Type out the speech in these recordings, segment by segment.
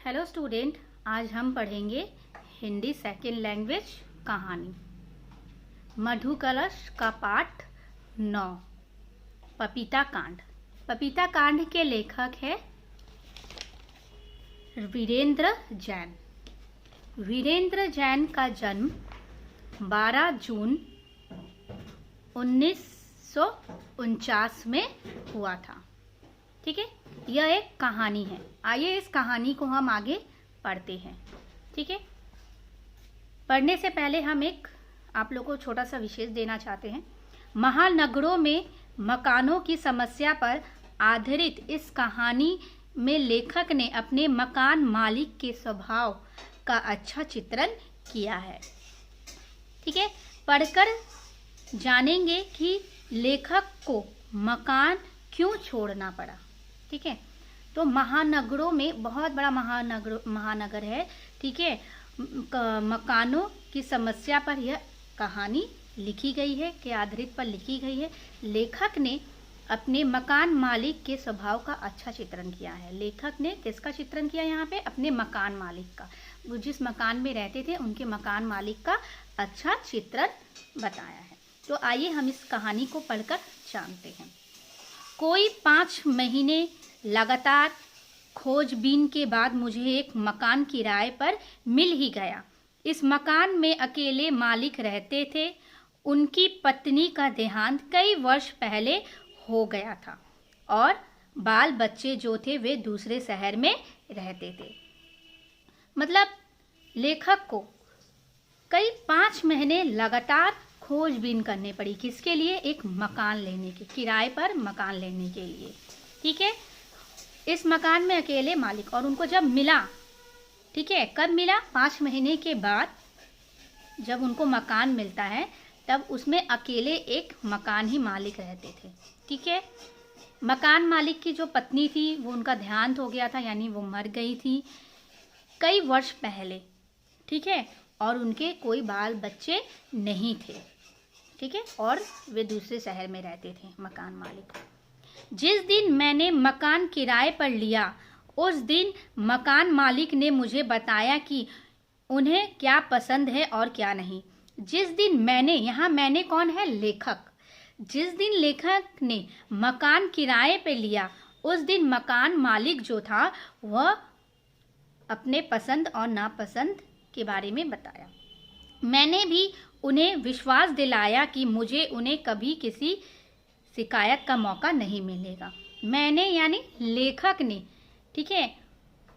Hello student, आज हम पढ़ेंगे हिंदी सेकेंड लैंग्वेज कहानी मधु कलश का पाठ 9 पपीता कांड। पपीता कांड के लेखक है वीरेंद्र जैन। वीरेंद्र जैन का जन्म 12 जून 1949 में हुआ था। ठीक है, यह एक कहानी है। आइए इस कहानी को हम आगे पढ़ते हैं। ठीक है, पढ़ने से पहले हम एक आप लोगों को छोटा सा विशेष देना चाहते हैं। महानगरों में मकानों की समस्या पर आधारित इस कहानी में लेखक ने अपने मकान मालिक के स्वभाव का अच्छा चित्रण किया है। ठीक है, पढ़कर जानेंगे कि लेखक को मकान क्यों छोड़ना पड़ा। ठीक है, तो महानगरों में बहुत बड़ा महानगर है। ठीक है, मकानों की समस्या पर यह कहानी लिखी गई है, के आधारित पर लिखी गई है। लेखक ने अपने मकान मालिक के स्वभाव का अच्छा चित्रण किया है। लेखक ने किसका चित्रण किया यहाँ पे? अपने मकान मालिक का। वो जिस मकान में रहते थे उनके मकान मालिक का अच्छा चित्रण बताया है। तो आइए हम इस कहानी को पढ़कर जानते हैं। कोई 5 महीने लगातार खोजबीन के बाद मुझे एक मकान किराए पर मिल ही गया। इस मकान में अकेले मालिक रहते थे। उनकी पत्नी का देहांत कई वर्ष पहले हो गया था और बाल बच्चे जो थे वे दूसरे शहर में रहते थे। मतलब लेखक को कई 5 महीने लगातार खोजबीन करनी पड़ी। किसके लिए? एक मकान लेने के, किराए पर मकान लेने के लिए। ठीक है, इस मकान में अकेले मालिक, और उनको जब मिला, ठीक है, कब मिला? 5 महीने के बाद जब उनको मकान मिलता है तब उसमें अकेले एक मकान ही मालिक रहते थे। ठीक है, मकान मालिक की जो पत्नी थी वो उनका देहांत हो गया था, यानी वो मर गई थी कई वर्ष पहले। ठीक है, और उनके कोई बाल बच्चे नहीं थे। ठीक है, और वे दूसरे शहर में रहते थे मकान मालिक। जिस दिन मैंने मकान किराए पर लिया उस दिन मकान मालिक ने मुझे बताया कि उन्हें क्या पसंद है और क्या नहीं। जिस दिन मैंने, यहाँ मैंने कौन है? लेखक। जिस दिन लेखक ने मकान किराए पर लिया उस दिन मकान मालिक जो था वह अपने पसंद और नापसंद के बारे में बताया। मैंने भी उन्हें विश्वास दिलाया कि मुझे उन्हें कभी किसी शिकायत का मौका नहीं मिलेगा। मैंने यानी लेखक ने, ठीक है,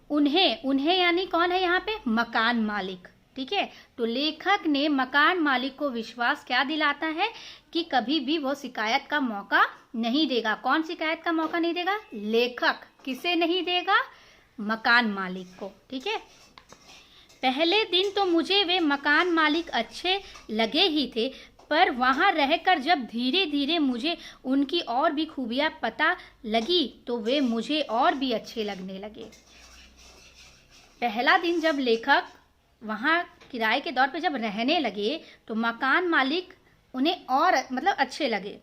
उन्हें यानी कौन है यहाँ पे? मकान मालिक। ठीक है, तो लेखक ने मकान मालिक को विश्वास क्या दिलाता है कि कभी भी वो शिकायत का मौका नहीं देगा। कौन शिकायत का मौका नहीं देगा? लेखक। किसे नहीं देगा? मकान मालिक को। ठीक है, पहले दिन तो मुझे वे मकान मालिक अच्छे लगे ही थे, पर वहाँ रहकर जब धीरे धीरे मुझे उनकी और भी खूबियाँ पता लगी तो वे मुझे और भी अच्छे लगने लगे। पहला दिन जब लेखक वहाँ किराए के दौर पे जब रहने लगे तो मकान मालिक उन्हें और मतलब अच्छे लगे,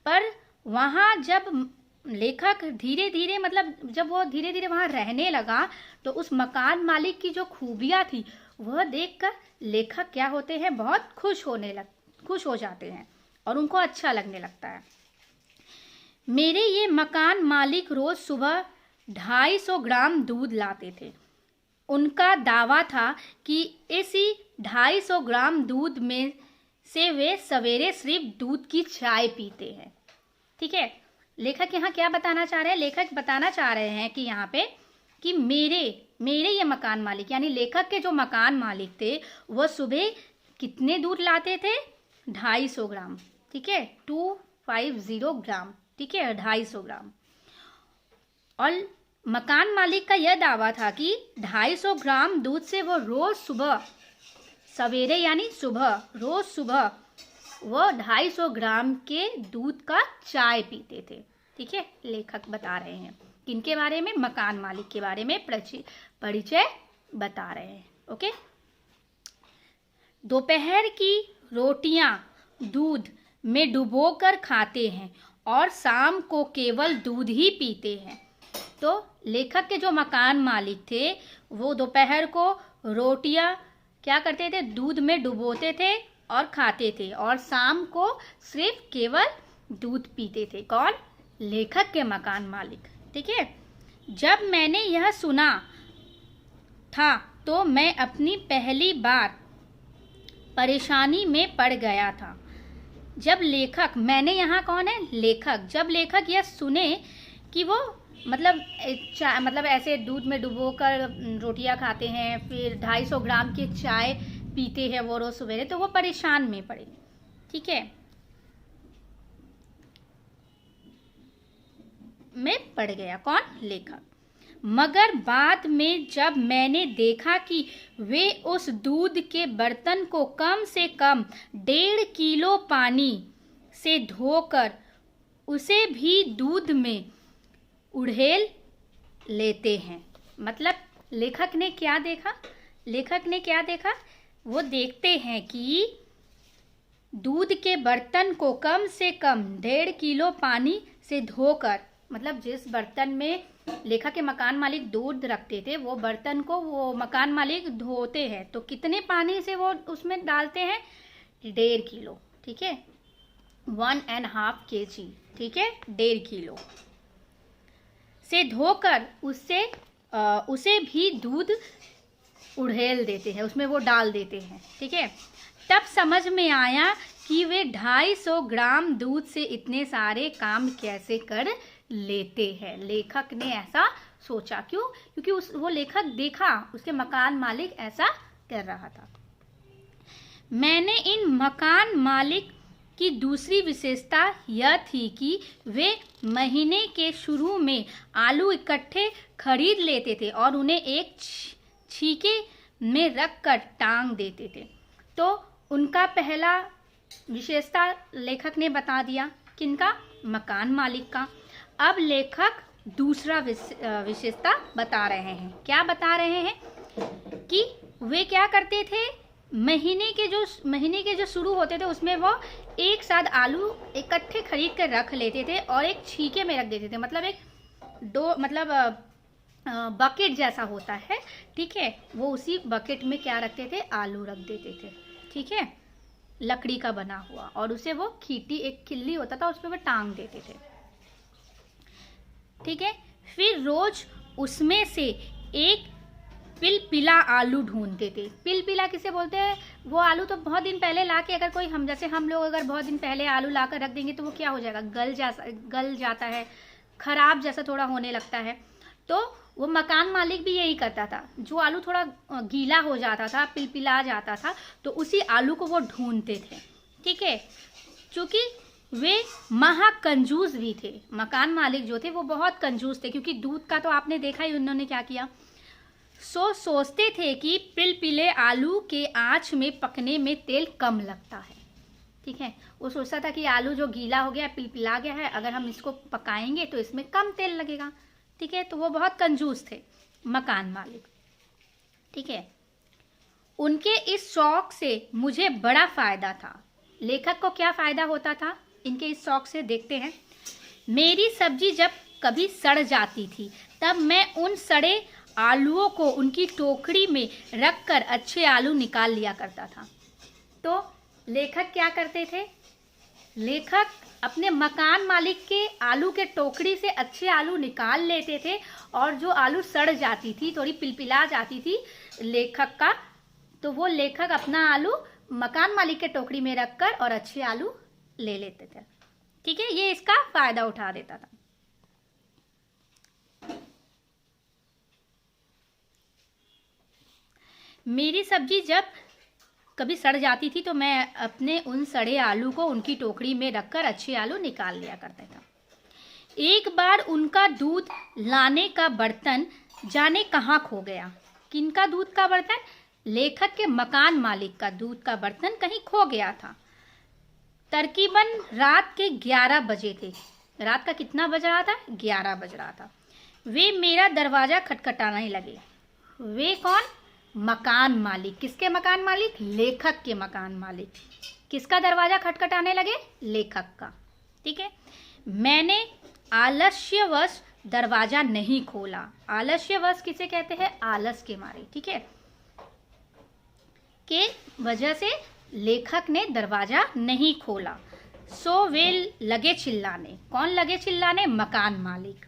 पर वहाँ जब लेखक धीरे धीरे मतलब जब वो धीरे धीरे वहाँ रहने लगा तो उस मकान मालिक की जो खूबियाँ थी वह देखकर लेखक क्या होते हैं? बहुत खुश हो जाते हैं और उनको अच्छा लगने लगता है। मेरे ये मकान मालिक रोज सुबह 250 ग्राम दूध लाते थे। उनका दावा था कि इसी 250 ग्राम दूध में से वे सवेरे सिर्फ दूध की चाय पीते हैं। ठीक है, लेखक यहाँ क्या बताना चाह रहे हैं? लेखक बताना चाह रहे हैं कि यहाँ पे कि मेरे ये मकान मालिक यानी लेखक के जो मकान मालिक थे वह सुबह कितने दूध लाते थे? 250 ग्राम। ठीक है, 250 ग्राम। ठीक है, 250 ग्राम। और मकान मालिक का यह दावा था कि 250 ग्राम दूध से वो रोज सुबह, सवेरे यानी सुबह, रोज सुबह वो 250 ग्राम के दूध का चाय पीते थे। ठीक है, लेखक बता रहे हैं किनके बारे में? मकान मालिक के बारे में परिचय बता रहे हैं। ओके, दोपहर की रोटियां दूध में डुबोकर खाते हैं और शाम को केवल दूध ही पीते हैं। तो लेखक के जो मकान मालिक थे वो दोपहर को रोटियां क्या करते थे, दूध में डुबोते थे और खाते थे, और शाम को सिर्फ केवल दूध पीते थे। कौन? लेखक के मकान मालिक। ठीक है। जब मैंने यह सुना था तो मैं अपनी पहली बार परेशानी में पड़ गया था। जब लेखक, मैंने यहाँ कौन है? लेखक। जब लेखक यह सुने कि वो मतलब ऐसे दूध में डुबोकर रोटियां खाते हैं, फिर 250 ग्राम की चाय पीते हैं वो रोज सवेरे, तो वो परेशान में पड़े। ठीक है, में पड़ गया। कौन? लेखक। मगर बाद में जब मैंने देखा कि वे उस दूध के बर्तन को कम से कम 1.5 किलो पानी से धोकर उसे भी दूध में उड़ेल लेते हैं। मतलब लेखक ने क्या देखा? लेखक ने क्या देखा? वो देखते हैं कि दूध के बर्तन को कम से कम 1.5 किलो पानी से धोकर, मतलब जिस बर्तन में लेखक के मकान मालिक दूध रखते थे वो बर्तन को वो मकान मालिक धोते हैं, तो कितने पानी से वो उसमें डालते हैं? 1.5 किलो। ठीक है, 1.5 kg। ठीक है, 1.5 किलो से धोकर उसे भी दूध उड़ेल देते हैं, उसमें वो डाल देते हैं। ठीक है, तब समझ में आया कि वे 250 ग्राम दूध से इतने सारे काम कैसे कर लेते हैं। लेखक ने ऐसा सोचा। क्यों? क्योंकि वो लेखक देखा उसके मकान मालिक ऐसा कर रहा था। मैंने इन मकान मालिक की दूसरी विशेषता यह थी कि वे महीने के शुरू में आलू इकट्ठे खरीद लेते थे और उन्हें एक छीके में रखकर टांग देते थे। तो उनका पहला विशेषता लेखक ने बता दिया। किनका? मकान मालिक का। अब लेखक दूसरा विशेषता बता रहे हैं। क्या बता रहे हैं? कि वे क्या करते थे, महीने के जो शुरू होते थे उसमें वो एक साथ आलू इकट्ठे खरीद कर रख लेते थे और एक छीके में रख देते थे। मतलब एक बकेट जैसा होता है। ठीक है, वो उसी बकेट में क्या रखते थे? आलू रख देते थे। ठीक है, लकड़ी का बना हुआ, और उसे वो खीटी, एक किल्ली होता था, उसमें वो टांग देते थे। ठीक है, फिर रोज उसमें से एक पिलपिला आलू ढूंढते थे। पिलपिला किसे बोलते हैं? वो आलू तो बहुत दिन पहले लाके, अगर कोई हम लोग अगर बहुत दिन पहले आलू लाकर रख देंगे तो वो क्या हो जाएगा? गल जाता है, खराब जैसा थोड़ा होने लगता है। तो वो मकान मालिक भी यही करता था। जो आलू थोड़ा गीला हो जाता था, पिलपिला जाता था, तो उसी आलू को वो ढूंढते थे। ठीक है, क्योंकि वे महाकंजूस भी थे। मकान मालिक जो थे वो बहुत कंजूस थे, क्योंकि दूध का तो आपने देखा ही उन्होंने क्या किया। सोचते थे कि पिलपिले आलू के आंच में पकने में तेल कम लगता है। ठीक है, वो सोचता था कि आलू जो गीला हो गया, पिलपिला गया है, अगर हम इसको पकाएंगे तो इसमें कम तेल लगेगा। ठीक है, तो वो बहुत कंजूस थे मकान मालिक। ठीक है, उनके इस शौक से मुझे बड़ा फायदा था। लेखक को क्या फायदा होता था इनके इस शौक से? देखते हैं। मेरी सब्जी जब कभी सड़ जाती थी तब मैं उन सड़े आलूओं को उनकी टोकरी में रखकर अच्छे आलू निकाल लिया करता था। तो लेखक क्या करते थे? लेखक अपने मकान मालिक के आलू के टोकरी से अच्छे आलू निकाल लेते थे, और जो आलू सड़ जाती थी, थोड़ी पिलपिला जाती थी लेखक का, तो वो लेखक अपना आलू मकान मालिक के टोकरी में रखकर और अच्छे आलू ले लेते थे। ठीक है, ये इसका फायदा उठा देता था। मेरी सब्जी जब कभी सड़ जाती थी तो मैं अपने उन सड़े आलू को उनकी टोकरी में रखकर अच्छे आलू निकाल लिया करता था। एक बार उनका दूध लाने का बर्तन जाने कहाँ खो गया। किनका दूध का बर्तन? लेखक के मकान मालिक का दूध का बर्तन कहीं खो गया था। तकरीबन रात के 11 बजे थे। रात का कितना बज रहा था? 11 बज रहा था। वे मेरा दरवाजा खटखटाने लगे। वे कौन? मकान मालिक। किसके मकान मालिक? लेखक के मकान मालिक। किसका दरवाजा खटखटाने लगे? लेखक का। ठीक है, मैंने आलस्यवश दरवाजा नहीं खोला। आलस्यवश किसे कहते हैं? आलस के मारे, ठीक है, के वजह से लेखक ने दरवाजा नहीं खोला। सो वे लगे चिल्लाने। कौन लगे चिल्लाने? मकान मालिक।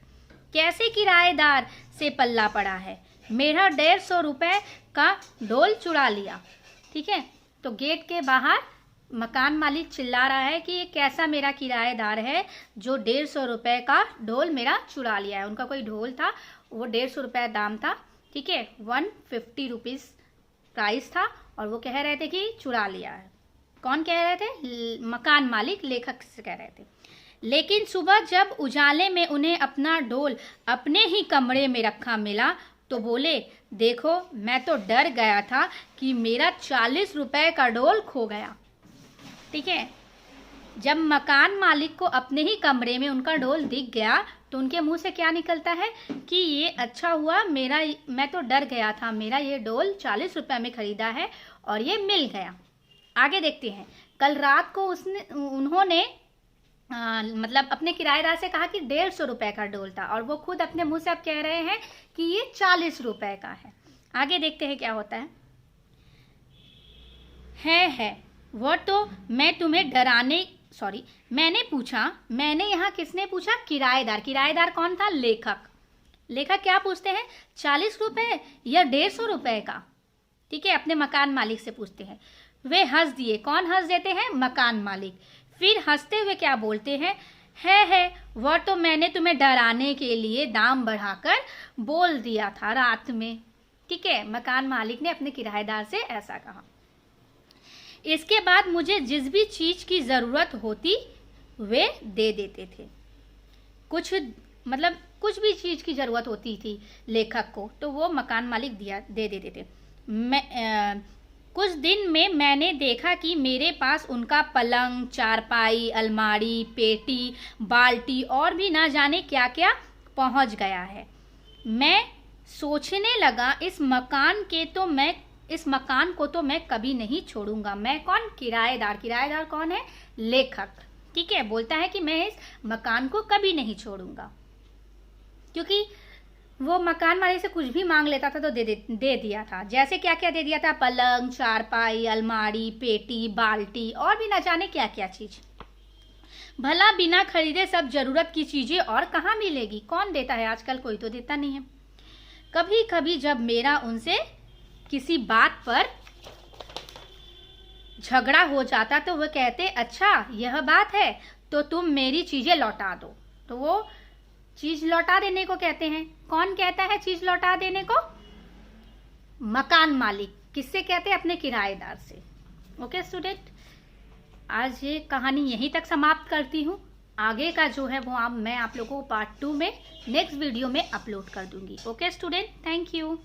कैसे किराएदार से पल्ला पड़ा है? मेरा 150 रुपए का ढोल चुरा लिया। ठीक है, तो गेट के बाहर मकान मालिक चिल्ला रहा है कि ये कैसा मेरा किराएदार है जो 150 रुपए का ढोल मेरा चुरा लिया है। उनका कोई ढोल था, वो 150 रुपए दाम था, ठीक है, 150 रुपीज़ प्राइस था, और वो कह रहे थे कि चुरा लिया है। कौन कह रहे थे? मकान मालिक लेखक से कह रहे थे। लेकिन सुबह जब उजाले में उन्हें अपना ढोल अपने ही कमरे में रखा मिला तो बोले, देखो मैं तो डर गया था कि मेरा 40 रुपए का ढोल खो गया। ठीक है, जब मकान मालिक को अपने ही कमरे में उनका ढोल दिख गया तो उनके मुंह से क्या निकलता है कि ये अच्छा हुआ, मैं तो डर गया था, मेरा ये ढोल 40 रुपए में खरीदा है और ये मिल गया। आगे देखते हैं। कल रात को उन्होंने मतलब अपने किराएदार से कहा कि 150 रुपए का ढोल था, और वो खुद अपने मुंह से अब कह रहे हैं कि ये 40 रुपए का है। आगे देखते हैं क्या होता है। वो तो मैं तुम्हें मैंने पूछा, मैंने यहाँ किसने पूछा? किराएदार। किराएदार कौन था? लेखक। लेखक क्या पूछते हैं? 40 रुपए या 150 रुपए का? ठीक है, अपने मकान मालिक से पूछते हैं। वे हंस दिए। कौन हंस देते हैं? मकान मालिक। फिर हंसते हुए क्या बोलते हैं? है वो तो मैंने तुम्हें डराने के लिए दाम बढ़ाकर बोल दिया था रात में। ठीक है, मकान मालिक ने अपने किराएदार से ऐसा कहा। इसके बाद मुझे जिस भी चीज की जरूरत होती वे दे देते थे। कुछ भी चीज की जरूरत होती थी लेखक को तो वो मकान मालिक दे देते थे। कुछ दिन में मैंने देखा कि मेरे पास उनका पलंग, चारपाई, अलमारी, पेटी, बाल्टी और भी ना जाने क्या क्या पहुंच गया है। मैं सोचने लगा इस मकान को तो मैं कभी नहीं छोड़ूंगा। मैं कौन? किराएदार। किराएदार कौन है? लेखक। ठीक है, बोलता है कि मैं इस मकान को कभी नहीं छोड़ूंगा, क्योंकि वो मकान मालिक से कुछ भी मांग लेता था तो दे दिया था। जैसे क्या क्या दे दिया था? पलंग, चारपाई, अलमारी, पेटी, बाल्टी और भी न जाने क्या क्या चीज। भला बिना खरीदे सब जरूरत की चीजें और कहाँ मिलेगी? कौन देता है? आजकल कोई तो देता नहीं है। कभी कभी जब मेरा उनसे किसी बात पर झगड़ा हो जाता तो वो कहते, अच्छा यह बात है तो तुम मेरी चीजें लौटा दो। तो वो चीज लौटा देने को कहते हैं। कौन कहता है चीज लौटा देने को? मकान मालिक। किससे कहते हैं? अपने किराएदार से। ओके स्टूडेंट, आज ये कहानी यहीं तक समाप्त करती हूँ। आगे का जो है वो मैं आप लोगों को पार्ट 2 में नेक्स्ट वीडियो में अपलोड कर दूंगी। Okay student, thank you.